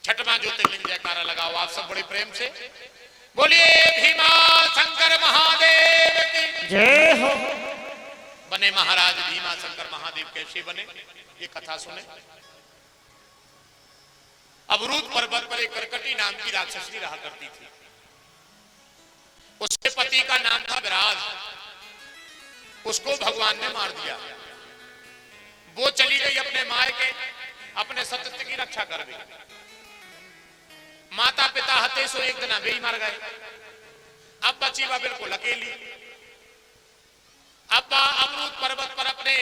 छठवां ज्योतिर्लिंग जयकारा लगाओ आप सब बड़े प्रेम से। बोलिए भीमा शंकर महादेव की जय हो। बने महाराज भीमा शंकर महादेव कैसे बने ये कथा सुने। अवरुद्ध पर्वत पर एक करकटी नाम की राक्षसी रहा करती थी। उसके पति का नाम था विराज। उसको भगवान ने मार दिया। वो चली गई अपने मायके, अपने सतत की रक्षा कर गई। माता पिता हते सो एक दिन वे ही मर गए। अब बची वह बिल्कुल अकेली। अब अवरुद्ध पर्वत पर अपने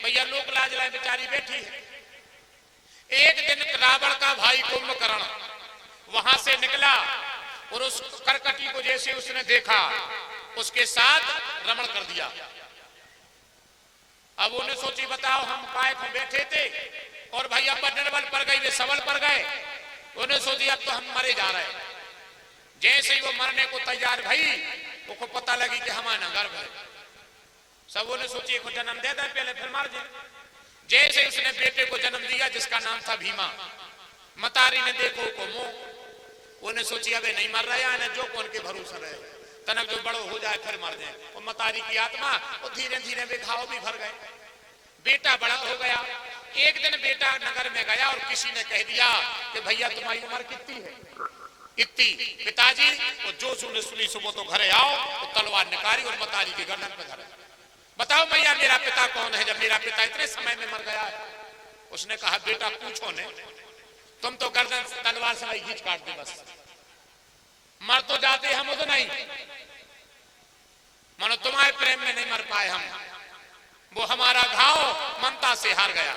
भैया लोक लाज लाए बेचारी बैठी है। एक दिन रावण का भाई कुंभकर्ण वहां से निकला और उस करकटी को जैसे उसने देखा उसके साथ रमण कर दिया। अब उन्हें सोची बताओ हम काय को बैठे थे और भैया निर्बल पर गई वे सबल पर गए। उन्हें सोची अब तो हम मरे जा रहे। जैसे ही वो मरने को तैयार भई उसको पता लगी कि हमारा गर्भ है। सब उन्हें सोची को जन्म दे दे पहले फिर मर जाए। जैसे उसने बेटे को जन्म दिया जिसका नाम था भीमा। मतारी ने देखो को मुंह उन्हें सोची अबे नहीं मर रहा है जो कौन के भरोसा रहे तनक जो बड़ो हो जाए फिर मर जाए। और मतारी की आत्मा और धीरे धीरे वे घाव भी भर गए। बेटा बड़ा हो गया। एक दिन बेटा नगर में गया और किसी ने कह दिया कि भैया तुम्हारी उम्र कितनी है। इतनी। पिताजी और जो सुनी सुबह तो घरे आओ तो तलवार निकाली और मतारी के गर्दन पे धरे। बताओ भैया मेरा पिता कौन है जब मेरा पिता इतने समय में मर गया है। उसने कहा बेटा पूछो ने तुम तो गर्दन तलवार से नहीं खींच काट दे बस। मर तो जाते हम तो नहीं मानो तुम्हारे प्रेम में नहीं मर पाए हम। वो हमारा घाव ममता से हार गया।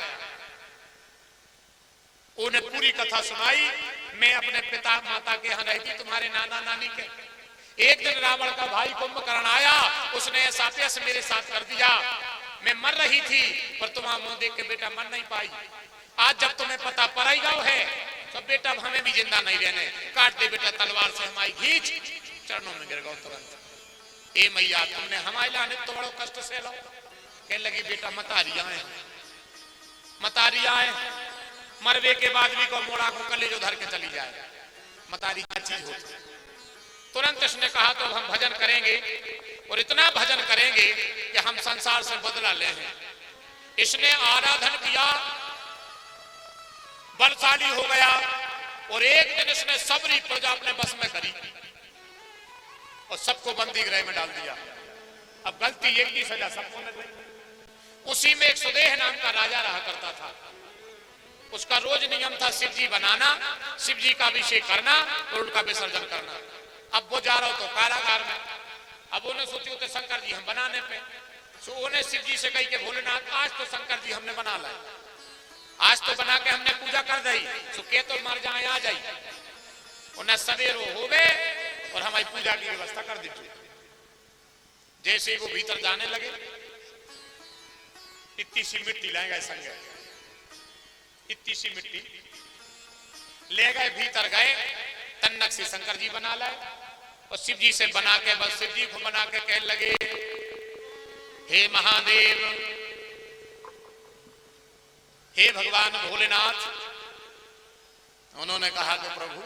उन्हें पूरी कथा सुनाई। मैं अपने पिता माता के यहाँ रहती तुम्हारे नाना नानी के। एक दिन रावण का भाई कुंभकर्ण आया। उसने ऐसा अत्यास मेरे साथ कर दिया। मैं मर रही थी पर तुम्हारा मुंह देख के बेटा मर नहीं पाई। आज जब तुम्हें पता पड़ाई गाँव है तो बेटा हमें भी जिंदा नहीं रहने। काट दे बेटा तलवार से हमारी खींच। चरणों में गिर गो तुरंत। ए मैया तुमने हमारे लाने तो बड़ो कष्ट से लो। कहने लगी बेटा मतारी आए मतारी आए मरवे के बाद भी को मोड़ा को कले जो धर के चली जाए। मतारी क्या चीज होती। तुरंत उसने कहा तो हम भजन करेंगे और इतना भजन करेंगे कि हम संसार से बदला ले हैं। इसने आराधन किया बलशाली हो गया और एक दिन इसने सबरी प्रजा अपने बस में करी और सबको बंदी गृह में डाल दिया। अब गलती एक की सजा सबको मिल गई। उसी में एक सुदेह नाम का राजा रहा करता था। उसका रोज नियम था शिव जी बनाना, शिव जी का अभिषेक करना और उनका विसर्जन करना। अब वो जा रहा हो तो कारागार में। अब उन्हें सोची होते शंकर जी हम बनाने पे सो उन्हें शिव जी से कही के भोलेनाथ आज तो शंकर जी हमने बना लाए। आज तो बना के हमने पूजा कर दी सो के तो मर जाए आ जाए। उन्हें सवेरो हो गए और हमारी पूजा की व्यवस्था कर दी। जैसे ही वो भीतर जाने लगे इतनी सी मिट्टी ले गए संग। इतनी सी मिट्टी ले गए भीतर गए तन्नक से शंकर जी बना लाए और शिव जी से बना के बस शिव जी को बना के कहने लगे हे महादेव हे भगवान भोलेनाथ। उन्होंने कहा कि प्रभु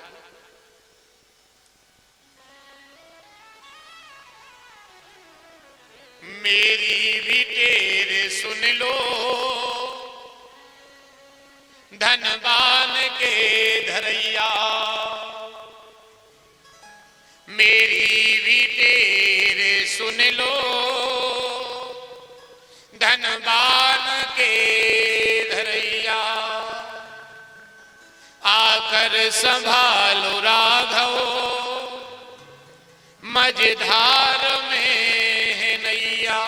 मेरी भी टेर सुन लो धनवान के धरैया। मेरी भी टेर सुन लो धनवान के धरैया। आकर संभालो राघव मझधार में है नैया।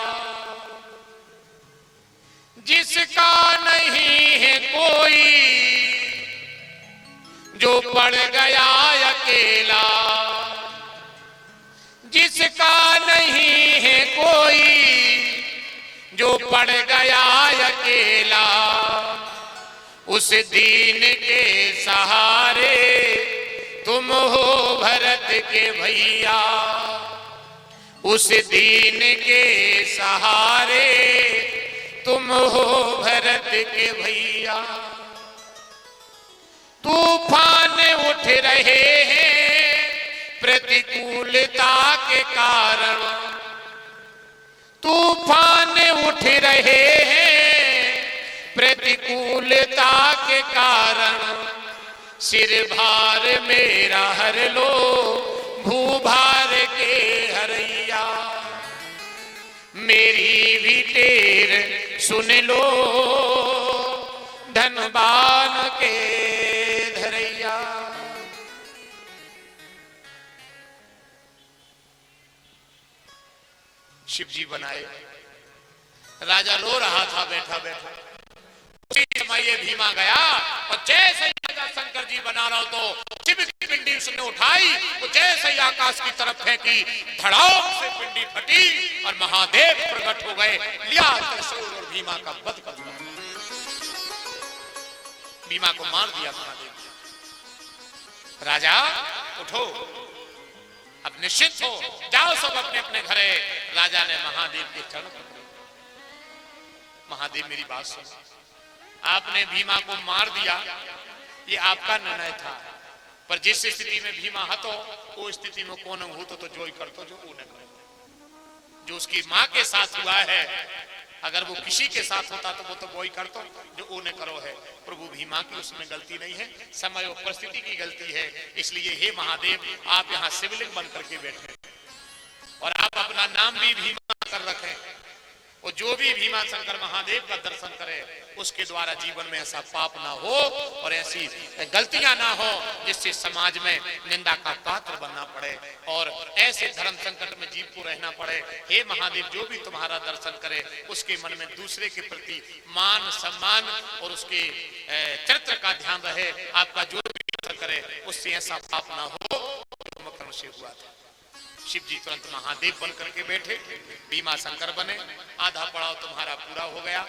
जिसका नहीं है कोई जो पड़ गया अकेला। जिसका नहीं है कोई जो पड़ गया अकेला। उस दीन के सहारे तुम हो भरत के भैया। उस दीन के सहारे तुम हो भरत के भैया। तूफान उठ रहे हैं प्रतिकूलता के कारण, तूफान उठ रहे हैं प्रतिकूलता के कारण, सिर भार मेरा हर लो भूभार के हरैया, मेरी भी टेर सुन लो धनबान के धरैया। शिव जी बनाए, राजा रो रहा था बैठा बैठा। उसी समय ये भीमा गया और जैसे ही राजा शंकर जी बना रहा हो तो शिव की पिंडी उसने उठाई, तो जैसे ही आकाश की तरफ फेंकी, धड़ाम से पिंडी फटी और महादेव प्रकट हो गए। लिया त्रिशूल और भीमा का वध कर दिया, भीमा को मार दिया महादेव। राजा उठो, अब निश्चित हो, जाओ सब अपने अपने घरे। राजा ने महादेव के चरण पकड़े। महादेव मेरी बात सुनो, आपने भीमा को मार दिया, ये आपका निर्णय था, पर जिस स्थिति में भीमा हतो वो स्थिति में कौन हूं तो जो कर तो जो न करो। जो उसकी मां के साथ हुआ है, अगर वो किसी के साथ होता तो वो तो वही कर तो जो वो न करो है। प्रभु भीमा की उसमें गलती नहीं है, समय और परिस्थिति की गलती है। इसलिए हे महादेव, आप यहाँ शिवलिंग बन करके बैठे और आप अपना नाम भी भीमा कर रखें, और जो भी भीमा शंकर महादेव का दर्शन करे उसके द्वारा जीवन में ऐसा पाप ना हो और ऐसी गलतियां ना हो जिससे समाज में निंदा का पात्र बनना पड़े और ऐसे धर्म संकट में जीव को रहना पड़े। हे महादेव, जो भी तुम्हारा दर्शन करे उसके मन में दूसरे के प्रति मान सम्मान और उसके चरित्र का ध्यान रहे। आपका जो भी दर्शन करे उससे ऐसा पाप ना हो जो मकरम से हुआ था। शिव जी तुरंत महादेव बन करके बैठे, भीमा शंकर बने। आधा पड़ाव तुम्हारा पूरा हो गया।